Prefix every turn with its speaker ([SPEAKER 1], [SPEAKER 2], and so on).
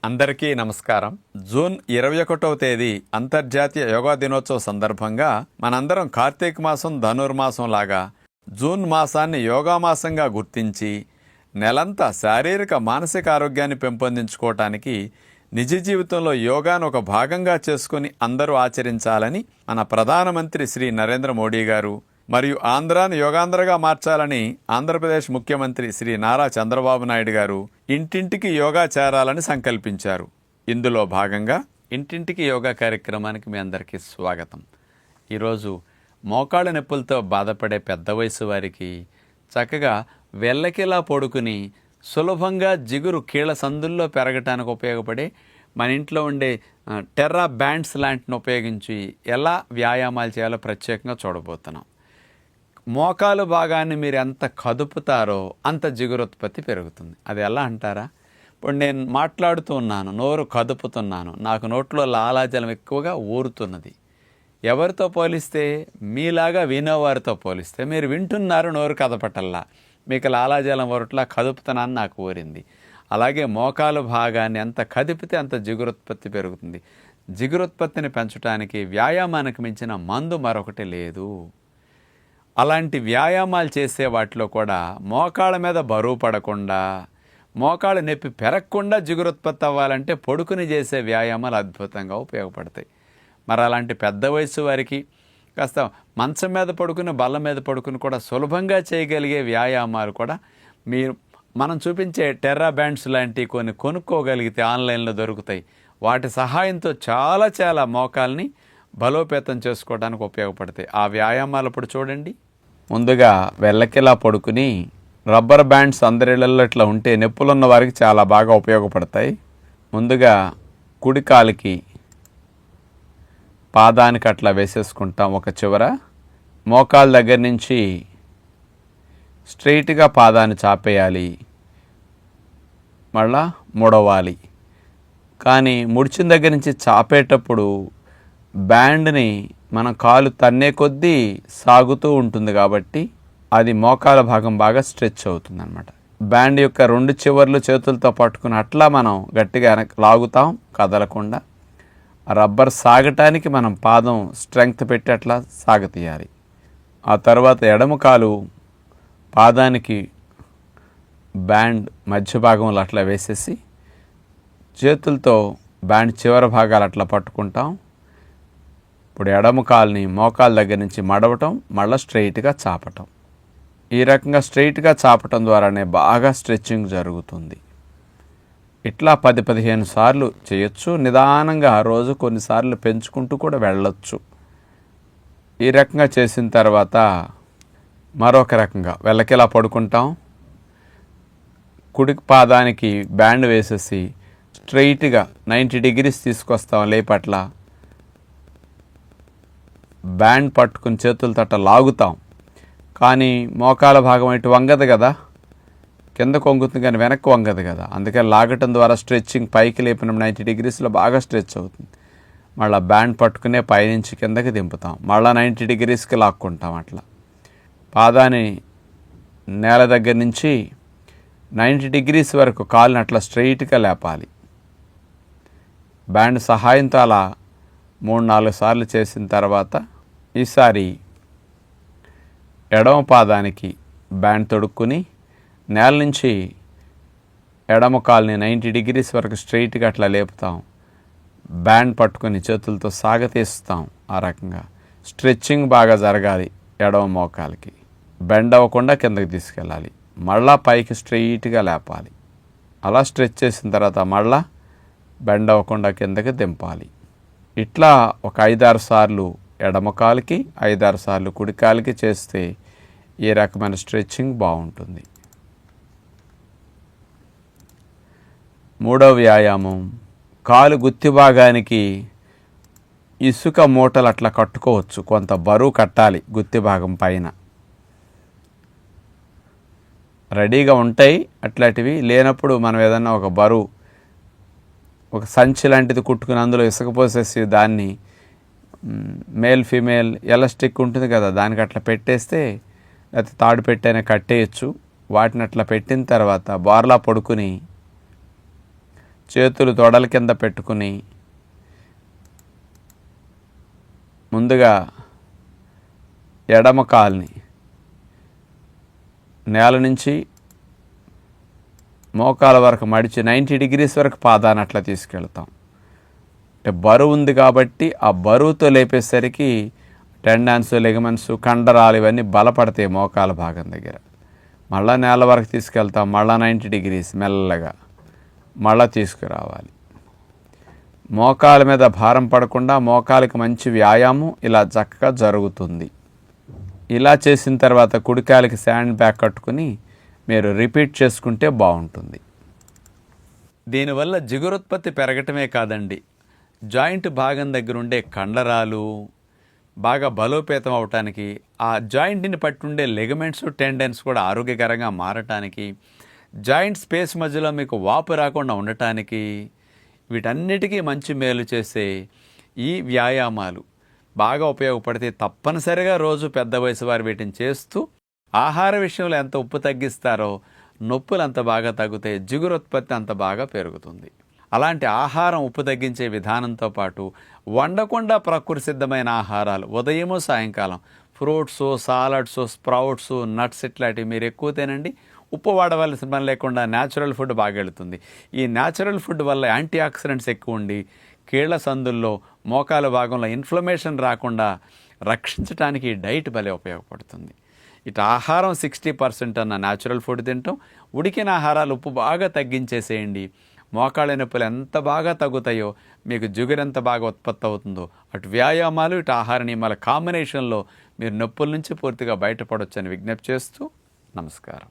[SPEAKER 1] అందరికీ నమస్కారం. జూన్ 21వ తేదీ అంతర్జాతీయ యోగా దినోత్సవ సందర్భంగా మనందరం కార్తీక మాసం ధనుర్మాసం లాగా జూన్ మాసాన్ని యోగా మాసంగా గుర్తించి నెలంతా శారీరక మానసిక ఆరోగ్యాన్ని పెంపొందించుకోవటానికి నిజ జీవితంలో యోగాను ఒక భాగంగా చేసుకుని అందరూ ఆచరించాలని మన ప్రధానమంత్రి శ్రీ నరేంద్ర మోడీ గారు మరియు ఆంధ్రాను యోగాంధ్రగా మార్చాలని ఆంధ్రప్రదేశ్ ముఖ్యమంత్రి శ్రీ నారా చంద్రబాబు నాయుడు గారు ఇంటింటికి యోగా చేరాలని సంకల్పించారు. ఇందులో భాగంగా ఇంటింటికి యోగా కార్యక్రమానికి మీ అందరికీ స్వాగతం. ఈరోజు మోకాళ్ళ నొప్పులతో బాధపడే పెద్ద వయసు వారికి చక్కగా వెల్లకిలా పడుకుని సులభంగా జిగురు కీళ్ళ సందుల్లో పెరగటానికి ఉపయోగపడే మన ఇంట్లో ఉండే టెర్రా బ్యాండ్స్ లాంటిని ఉపయోగించి ఎలా వ్యాయామాలు చేయాలో ప్రత్యేకంగా చూడబోతున్నాం. మోకాలు భాగాన్ని మీరు ఎంత కదుపుతారో అంత జిగురుత్పత్తి పెరుగుతుంది. అది ఎలా అంటారా? ఇప్పుడు నేను మాట్లాడుతూ ఉన్నాను, నోరు కదుపుతున్నాను, నాకు నోట్లో లాలాజలం ఎక్కువగా ఊరుతున్నది. ఎవరితో పోలిస్తే? మీలాగా వినేవారితో పోలిస్తే. మీరు వింటున్నారు, నోరు కదపటల్లా, మీకు లాలాజలం ఊరట్లా కదుపుతున్నాను, నాకు ఊరింది. అలాగే మోకాలు భాగాన్ని ఎంత కదిపితే అంత జిగురుత్పత్తి పెరుగుతుంది. జిగురుత్పత్తిని పెంచడానికి వ్యాయామానికి మించిన మందు మరొకటి లేదు. అలాంటి వ్యాయామాలు చేసే వాటిలో కూడా మోకాళ్ళ మీద బరువు పడకుండా, మోకాళ్ళ నొప్పి పెరగకుండా జిగురుత్పత్తి అవ్వాలంటే పడుకుని చేసే వ్యాయామాలు అద్భుతంగా ఉపయోగపడతాయి. మరి అలాంటి పెద్ద వయసు వారికి కాస్త మంచం మీద పడుకుని, బల్ల మీద పడుకుని కూడా సులభంగా చేయగలిగే వ్యాయామాలు కూడా మనం చూపించే టెర్రా బ్యాండ్స్ లాంటివి కొన్ని కొనుక్కోగలిగితే ఆన్లైన్లో దొరుకుతాయి. వాటి సహాయంతో చాలా మోకాల్ని బలోపేతం చేసుకోవడానికి ఉపయోగపడతాయి. ఆ వ్యాయామాలు ఇప్పుడు చూడండి. ముందుగా వెల్లకిలా పడుకుని రబ్బర్ బ్యాండ్స్ అందరిళ్లలో ఇట్లా ఉంటే నొప్పులున్న వారికి చాలా బాగా ఉపయోగపడతాయి. ముందుగా కుడి కాలికి పాదానికి అట్లా వేసేసుకుంటాం. ఒక చివర మోకాల దగ్గర నుంచి స్ట్రైట్గా పాదాన్ని చాపేయాలి, మళ్ళా ముడవాలి. కానీ ముడిచిన దగ్గర నుంచి చాపేటప్పుడు బ్యాండ్ని మనం కాలు తన్నే కొద్దీ సాగుతూ ఉంటుంది కాబట్టి అది మోకాల భాగం బాగా స్ట్రెచ్ అవుతుంది అన్నమాట. బ్యాండ్ యొక్క రెండు చివర్లు చేతులతో పట్టుకుని అట్లా మనం గట్టిగా లాగుతాం, కదలకుండా. రబ్బర్ సాగటానికి మనం పాదం స్ట్రెంగ్త్ పెట్టి అట్లా సాగతీయాలి. ఆ తర్వాత ఎడమ కాలు పాదానికి బ్యాండ్ మధ్య భాగంలో అట్లా వేసేసి చేతులతో బ్యాండ్ చివరి భాగాలు అట్లా పట్టుకుంటాం. ఇప్పుడు ఎడమ కాలుని మోకాల దగ్గర నుంచి మడవటం, మళ్ళీ స్ట్రైట్గా చాపటం. ఈ రకంగా స్ట్రైట్గా చాపటం ద్వారానే బాగా స్ట్రెచ్చింగ్ జరుగుతుంది. ఇట్లా 10-15 సార్లు చేయొచ్చు. నిదానంగా రోజు కొన్నిసార్లు పెంచుకుంటూ కూడా వెళ్ళొచ్చు. ఈ రకంగా చేసిన తర్వాత మరొక రకంగా వెల్లకిలా పడుకుంటాం. కుడి పాదానికి బ్యాండ్ వేసేసి స్ట్రైట్గా 90 డిగ్రీస్ తీసుకొస్తాం. లేపట్ల బ్యాండ్ పట్టుకుని చేతులతో అట్లా లాగుతాం. కానీ మోకాల భాగం ఇటు వంగదు కదా, కిందకు వంగుతుంది కానీ వెనక్కి వంగదు కదా. అందుకని లాగటం ద్వారా స్ట్రెచ్చింగ్ పైకి లేపిన 90 డిగ్రీస్లో బాగా స్ట్రెచ్ అవుతుంది. మళ్ళీ బ్యాండ్ పట్టుకునే పైనుంచి కిందకి దింపుతాం, మళ్ళీ 90 డిగ్రీస్కి లాక్కుంటాం. అట్లా పాదాన్ని నేల దగ్గర నుంచి 90 డిగ్రీస్ వరకు కాలుని అట్లా స్ట్రైట్గా లేపాలి. బ్యాండ్ సహాయంతో అలా 3-4 సార్లు చేసిన తర్వాత ఈసారి ఎడమ పాదానికి బ్యాండ్ తొడుక్కుని నేల నుంచి ఎడమ కాలుని 90 డిగ్రీస్ వరకు స్ట్రైట్గా అట్లా లేపుతాం. బ్యాండ్ పట్టుకొని చేతులతో సాగతీస్తాం. ఆ రకంగా స్ట్రెచ్చింగ్ బాగా జరగాలి. ఎడమ మోకాలకి బెండ్ అవ్వకుండా కిందకి తీసుకెళ్ళాలి, మళ్ళా పైకి స్ట్రైట్గా లేపాలి. అలా స్ట్రెచ్ చేసిన తర్వాత మళ్ళా బెండ్ అవ్వకుండా కిందకి దింపాలి. ఇట్లా ఒక 5-6 సార్లు ఎడమ కాలుకి, 5-6 సార్లు కుడి కాలుకి చేస్తే ఈ రకమైన స్ట్రెచ్చింగ్ బాగుంటుంది. మూడవ వ్యాయామం, కాలు గుత్తి భాగానికి ఇసుక మూటలు అట్లా కట్టుకోవచ్చు. కొంత బరువు కట్టాలి గుత్తి భాగం పైన. రెడీగా ఉంటాయి అట్లాంటివి. లేనప్పుడు మనం ఏదన్నా ఒక బరువు, ఒక సంచి లాంటిది కుట్టుకుని అందులో ఇసుక పోసేసి దాన్ని మేల్ ఫీమేల్ ఎలాస్టిక్ ఉంటుంది కదా, దానికి అట్లా పెట్టేస్తే, లేకపోతే తాడు పెట్టైనా కట్టేయచ్చు. వాటిని అట్లా పెట్టిన తర్వాత బార్లా పడుకుని చేతులు తొడల కింద పెట్టుకుని ముందుగా ఎడమ కాల్ని నేల నుంచి మోకాల వరకు మడిచి 90 degrees వరకు పాదాన్ని అట్లా తీసుకెళ్తాం. అంటే బరువు ఉంది కాబట్టి ఆ బరువుతో లేపేసరికి టెండాన్స్, లిగమెంట్స్, కండరాలు ఇవన్నీ బలపడతాయి మోకాల భాగం దగ్గర. మళ్ళా నేల వరకు తీసుకెళ్తాం, మళ్ళా 90 degrees మెల్లగా మళ్ళా తీసుకురావాలి. మోకాల మీద భారం పడకుండా మోకాలికి మంచి వ్యాయామం ఇలా చక్కగా జరుగుతుంది. ఇలా చేసిన తర్వాత కుడికాలికి శాండ్ బ్యాగ్ కట్టుకుని మీరు రిపీట్ చేసుకుంటే బాగుంటుంది. దీనివల్ల జిగురుత్పత్తి పెరగటమే కాదండి, జాయింట్ భాగం దగ్గర ఉండే కండరాలు బాగా బలోపేతం అవటానికి, ఆ జాయింట్ని పట్టి ఉండే లెగమెంట్స్, టెండెన్స్ కూడా ఆరోగ్యకరంగా మారటానికి, జాయింట్ స్పేస్ మధ్యలో మీకు వాపు రాకుండా ఉండటానికి, వీటన్నిటికీ మంచి మేలు చేసే ఈ వ్యాయామాలు బాగా ఉపయోగపడితే తప్పనిసరిగా రోజు పెద్ద వయసు వారు వీటిని చేస్తూ ఆహార విషయంలో ఎంత ఉప్పు తగ్గిస్తారో నొప్పులు అంత బాగా తగ్గుతాయి, జిగురుత్పత్తి అంత బాగా పెరుగుతుంది. అలాంటి ఆహారం ఉప్పు తగ్గించే విధానంతో పాటు వండకుండా ప్రకృతి సిద్ధమైన ఆహారాలు ఉదయము సాయంకాలం ఫ్రూట్స్, సాలడ్స్, స్ప్రౌట్స్, నట్స్ ఇట్లాంటివి మీరు ఎక్కువ తినండి. ఉప్పు వాడవలసిన పని లేకుండా న్యాచురల్ ఫుడ్ బాగా వెళుతుంది. ఈ న్యాచురల్ ఫుడ్ వల్ల యాంటీ ఆక్సిడెంట్స్ ఎక్కువ ఉండి కీళ్ల సందుల్లో మోకాల భాగంలో ఇన్ఫ్లమేషన్ రాకుండా రక్షించడానికి ఈ డైట్ భలే ఉపయోగపడుతుంది. ఇటు ఆహారం 60% అన్న న్యాచురల్ ఫుడ్ తింటాం, ఉడికిన ఆహారాలు ఉప్పు బాగా తగ్గించేసేయండి. మోకాళ్ళ నొప్పులు ఎంత బాగా తగ్గుతాయో, మీకు జిగురు ఎంత బాగా ఉత్పత్తి అవుతుందో, అటు వ్యాయామాలు ఇటు ఆహార నియమాల కాంబినేషన్లో మీరు నొప్పుల నుంచి పూర్తిగా బయటపడొచ్చని విజ్ఞప్తి చేస్తూ నమస్కారం.